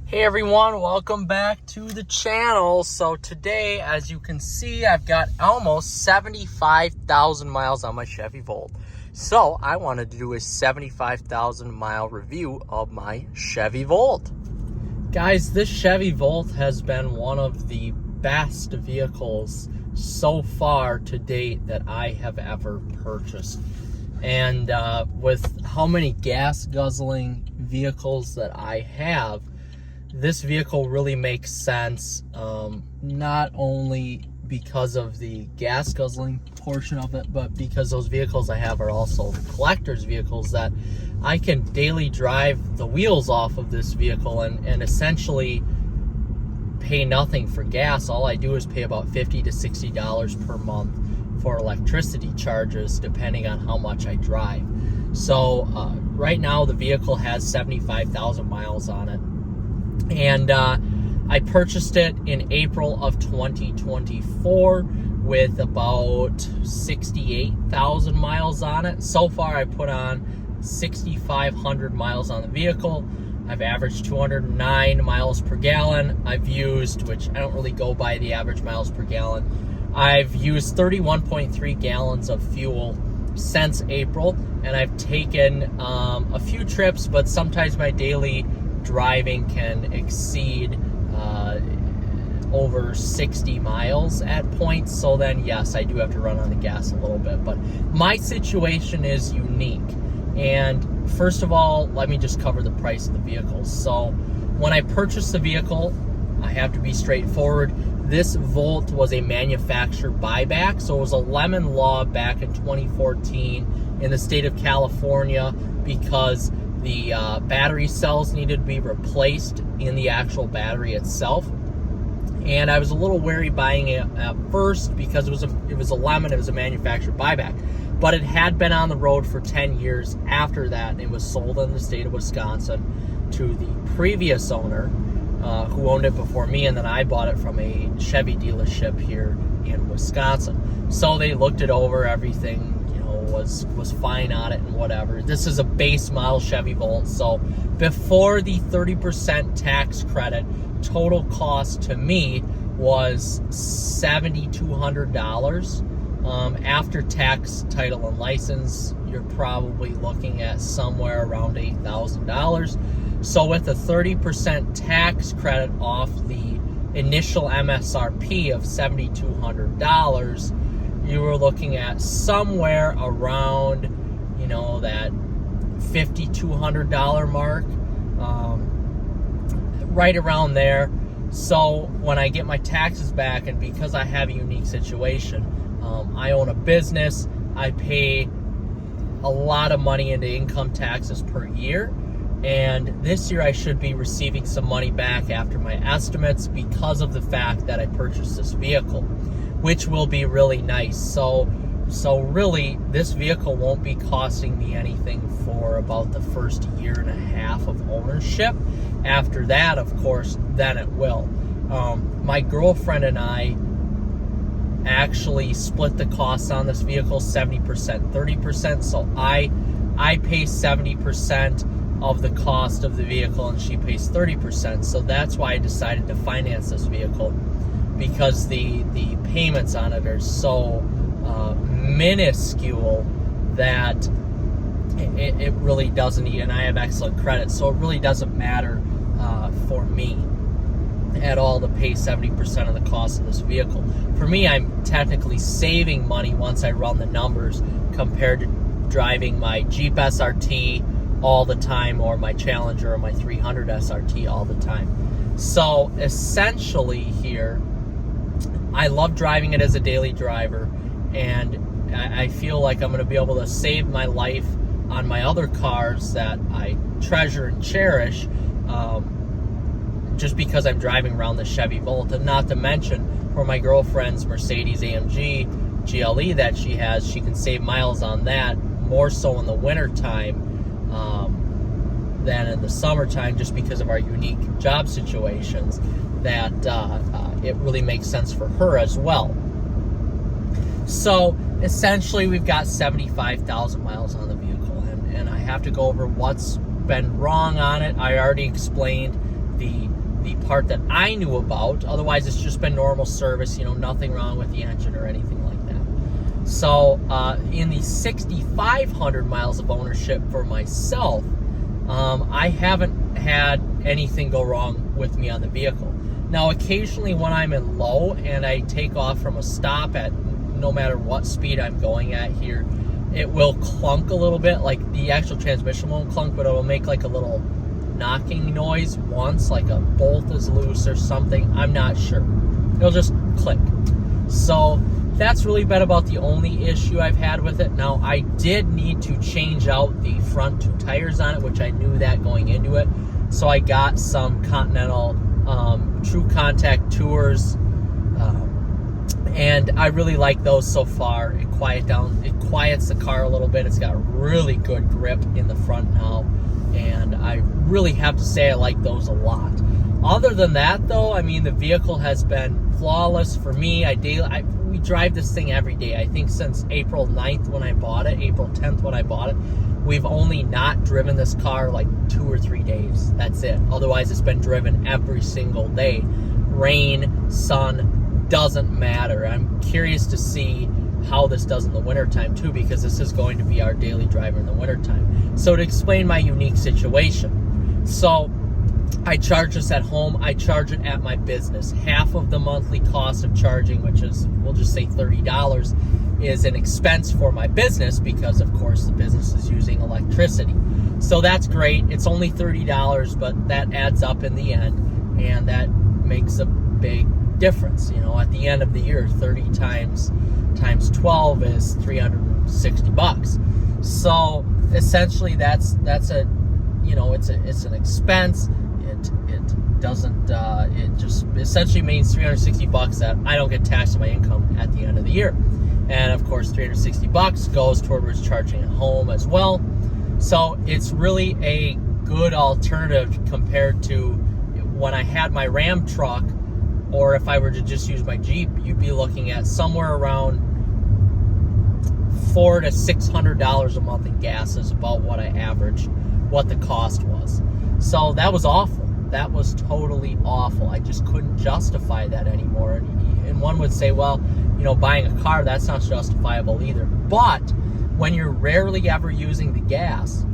Hey everyone, welcome back to the channel. So today, as you can see, I've got almost 75,000 miles on my Chevy Volt. So I wanted to do a 75,000 mile review of my Chevy Volt. Guys, this Chevy Volt has been one of the best vehicles so far to date that I have ever purchased. And with how many gas guzzling vehicles that I have, this vehicle really makes sense, not only because of the gas guzzling portion of it, but because those vehicles I have are also collector's vehicles that I can daily drive the wheels off of this vehicle and essentially pay nothing for gas. All I do is pay about $50 to $60 per month for electricity charges, depending on how much I drive. So right now the vehicle has 75,000 miles on it. And I purchased it in April of 2024 with about 68,000 miles on it. So far, I put on 6,500 miles on the vehicle. I've averaged 209 miles per gallon. I've used, which I don't really go by the average miles per gallon, I've used 31.3 gallons of fuel since April, and I've taken a few trips, but sometimes my daily driving can exceed over 60 miles at points. So then, yes, I do have to run on the gas a little bit. But my situation is unique. And first of all, let me just cover the price of the vehicle. So when I purchased the vehicle, I have to be straightforward. This Volt was a manufacturer buyback. So it was a lemon law back in 2014 in the state of California because the battery cells needed to be replaced in the actual battery itself. And I was a little wary buying it at first because it was a lemon, it was a manufacturer buyback. But it had been on the road for 10 years after that, and it was sold in the state of Wisconsin to the previous owner who owned it before me, and then I bought it from a Chevy dealership here in Wisconsin. So they looked it over, everything was fine on it and whatever. This is a base model Chevy Volt, so before the 30% tax credit, total cost to me was $7,200. After tax, title, and license, you're probably looking at somewhere around $8,000. So with a 30% tax credit off the initial MSRP of $7,200, you were looking at somewhere around, that $5,200 mark, right around there. So when I get my taxes back, and because I have a unique situation, I own a business, I pay a lot of money into income taxes per year, and this year I should be receiving some money back after my estimates because of the fact that I purchased this vehicle, which will be really nice. So really, this vehicle won't be costing me anything for about the first year and a half of ownership. After that, of course, then it will. My girlfriend and I actually split the costs on this vehicle 70%, 30%. So I pay 70% of the cost of the vehicle, and she pays 30%. So that's why I decided to finance this vehicle, because the payments on it are so minuscule that it really doesn't, and I have excellent credit, so it really doesn't matter for me at all to pay 70% of the cost of this vehicle. For me, I'm technically saving money once I run the numbers compared to driving my Jeep SRT all the time, or my Challenger or my 300 SRT all the time. So essentially here, I love driving it as a daily driver, and I feel like I'm going to be able to save my life on my other cars that I treasure and cherish, just because I'm driving around the Chevy Volt. And not to mention, for my girlfriend's Mercedes AMG GLE that she has, she can save miles on that, more so in the winter time than in the summertime, just because of our unique job situations, that it really makes sense for her as well. So essentially, we've got 75,000 miles on the vehicle, and I have to go over what's been wrong on it. I already explained the part that I knew about. Otherwise, it's just been normal service, nothing wrong with the engine or anything like that. So in the 6,500 miles of ownership for myself, I haven't had anything go wrong with me on the vehicle. Now, occasionally when I'm in low and I take off from a stop at no matter what speed I'm going at here, it will clunk a little bit. Like the actual transmission won't clunk, but it will make like a little knocking noise once, like a bolt is loose or something. I'm not sure. It'll just click. So that's really been about the only issue I've had with it. Now, I did need to change out the front 2 tires on it, which I knew that going into it. So I got some Continental True Contact Tours, and I really like those so far. It quiets the car a little bit. It's got really good grip in the front now, and I really have to say I like those a lot. Other than that, though, I mean, the vehicle has been flawless for me. We drive this thing every day. I think since April 9th when I bought it, April 10th when I bought it, we've only not driven this car like 2 or 3 days. That's it. Otherwise, it's been driven every single day. Rain, sun, doesn't matter. I'm curious to see how this does in the wintertime too, because this is going to be our daily driver in the wintertime. So to explain my unique situation. So I charge this at home. I charge it at my business. Half of the monthly cost of charging, which is, we'll just say $30, is an expense for my business because, of course, the business is using electricity. So that's great. It's only $30, but that adds up in the end, and that makes a big difference. At the end of the year, 30 times 12 is $360. So essentially, that's a it's an expense. It doesn't. It just essentially means $360 that I don't get taxed on my income at the end of the year, and of course, $360 goes towards charging at home as well. So it's really a good alternative compared to when I had my Ram truck, or if I were to just use my Jeep. You'd be looking at somewhere around $400 to $600 a month in gas is about what I averaged, what the cost was. So that was awful. That was totally awful. I just couldn't justify that anymore. And one would say, well, buying a car, that's not justifiable either. But when you're rarely ever using the gas,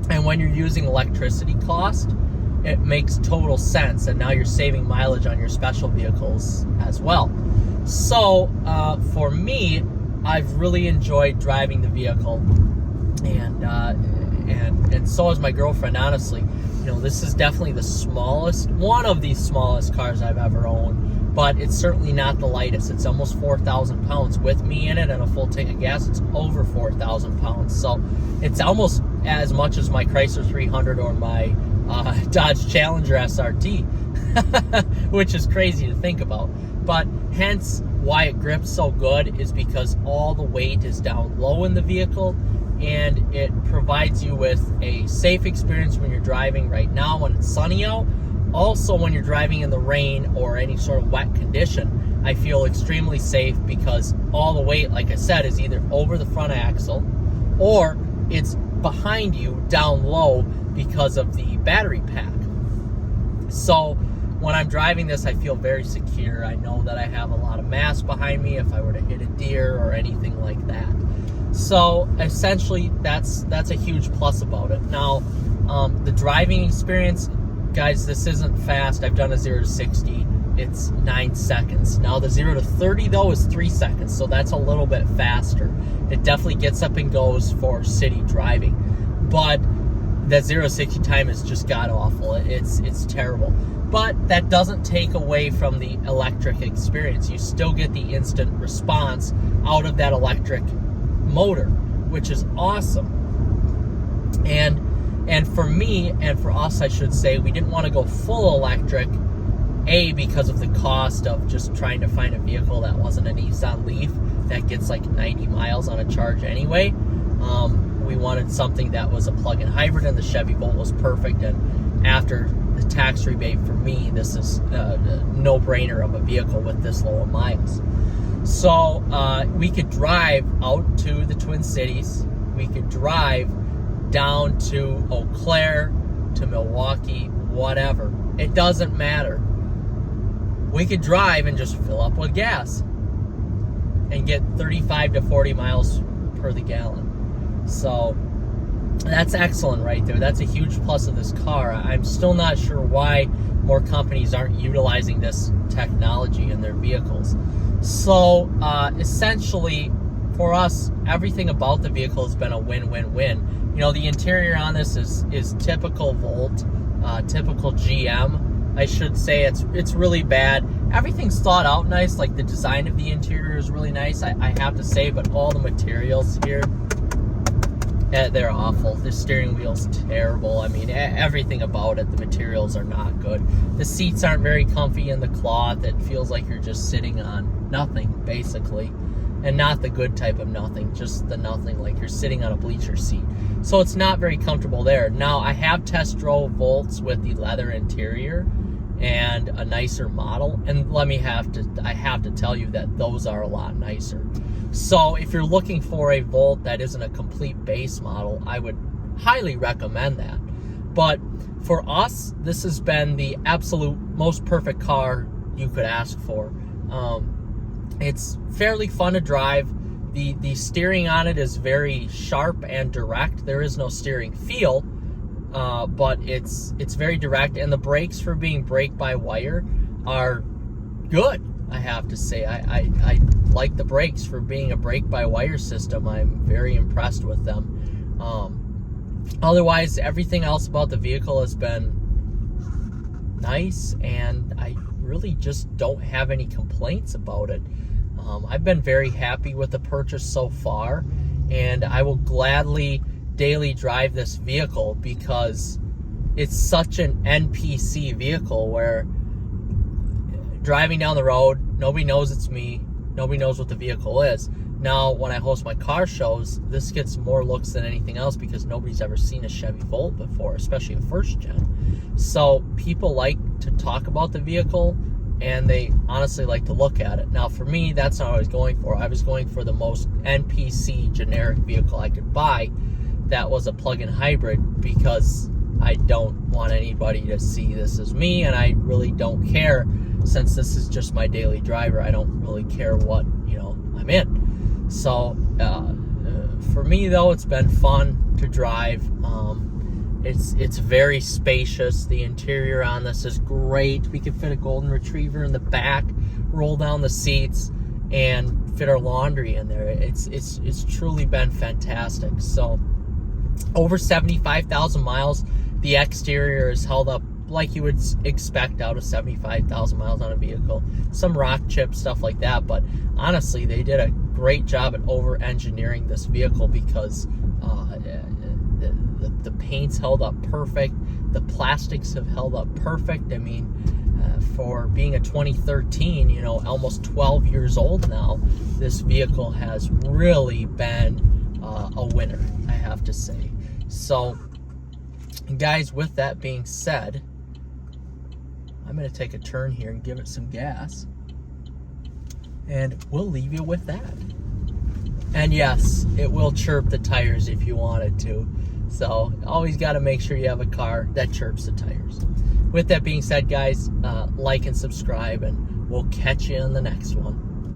and when you're using electricity cost, it makes total sense. And now you're saving mileage on your special vehicles as well. So for me, I've really enjoyed driving the vehicle, and so has my girlfriend. Honestly, this is definitely one of the smallest cars I've ever owned, but it's certainly not the lightest. It's almost 4,000 pounds with me in it, and a full tank of gas, it's over 4,000 pounds. So it's almost as much as my Chrysler 300 or my Dodge Challenger SRT, which is crazy to think about. But hence why it grips so good is because all the weight is down low in the vehicle, and it provides you with a safe experience when you're driving right now when it's sunny out. Also, when you're driving in the rain or any sort of wet condition, I feel extremely safe because all the weight, like I said, is either over the front axle or it's behind you down low because of the battery pack. So when I'm driving this, I feel very secure. I know that I have a lot of mass behind me if I were to hit a deer or anything like that. So essentially, that's a huge plus about it. Now, the driving experience, guys, this isn't fast. I've done a 0 to 60. It's 9 seconds. Now, the 0 to 30, though, is 3 seconds. So that's a little bit faster. It definitely gets up and goes for city driving. But that 0 to 60 time is just god-awful. It's terrible. But that doesn't take away from the electric experience. You still get the instant response out of that electric motor, which is awesome. And for me, and for us, I should say, we didn't want to go full electric, because of the cost of just trying to find a vehicle that wasn't a Nissan Leaf that gets like 90 miles on a charge anyway. We wanted something that was a plug-in hybrid, and the Chevy Volt was perfect. And after the tax rebate, for me, this is a no-brainer of a vehicle with this low of miles. So we could drive out to the Twin Cities. We could drive down to Eau Claire, to Milwaukee, whatever. It doesn't matter. We could drive and just fill up with gas and get 35 to 40 miles per the gallon. So that's excellent right there. That's a huge plus of this car. I'm still not sure why more companies aren't utilizing this technology in their vehicles. So essentially, for us, everything about the vehicle has been a win-win-win. You know, the interior on this is typical Volt, typical GM, I should say. It's really bad. Everything's thought out nice, like the design of the interior is really nice, I have to say, but all the materials here, they're awful. The steering wheel's terrible. I mean, everything about it, the materials are not good. The seats aren't very comfy in the cloth. It feels like you're just sitting on nothing, basically. And not the good type of nothing, just the nothing, like you're sitting on a bleacher seat. So it's not very comfortable there. Now, I have test drove Volts with the leather interior and a nicer model, and I have to tell you that those are a lot nicer. So if you're looking for a Volt that isn't a complete base model, I would highly recommend that. But for us, this has been the absolute most perfect car you could ask for. It's fairly fun to drive. The steering on it is very sharp and direct. There is no steering feel, but it's very direct, and the brakes, for being brake-by-wire, are good, I have to say. I like the brakes for being a brake-by-wire system. I'm very impressed with them. Otherwise, everything else about the vehicle has been nice, and I really just don't have any complaints about it. I've been very happy with the purchase so far, and I will gladly daily drive this vehicle because it's such an NPC vehicle where driving down the road, nobody knows it's me, nobody knows what the vehicle is. Now, when I host my car shows, this gets more looks than anything else because nobody's ever seen a Chevy Volt before, especially a first gen. So people like to talk about the vehicle, and they honestly like to look at it. Now, for me, that's not what I was going for. I was going for the most NPC generic vehicle I could buy that was a plug-in hybrid, because I don't want anybody to see this as me, and I really don't care. Since this is just my daily driver, I don't really care what, I'm in. So for me, though, it's been fun to drive. It's very spacious. The interior on this is great. We can fit a golden retriever in the back, roll down the seats, and fit our laundry in there. It's truly been fantastic. So over 75,000 miles. The exterior is held up like you would expect out of 75,000 miles on a vehicle. Some rock chip, stuff like that, but honestly, they did a great job at over-engineering this vehicle because the paint's held up perfect. The plastics have held up perfect. I mean, for being a 2013, almost 12 years old now, this vehicle has really been a winner, I have to say. So, guys, with that being said, I'm going to take a turn here and give it some gas, and we'll leave you with that. And yes, it will chirp the tires if you wanted to. So always got to make sure you have a car that chirps the tires. With that being said, guys, like and subscribe, and we'll catch you in the next one.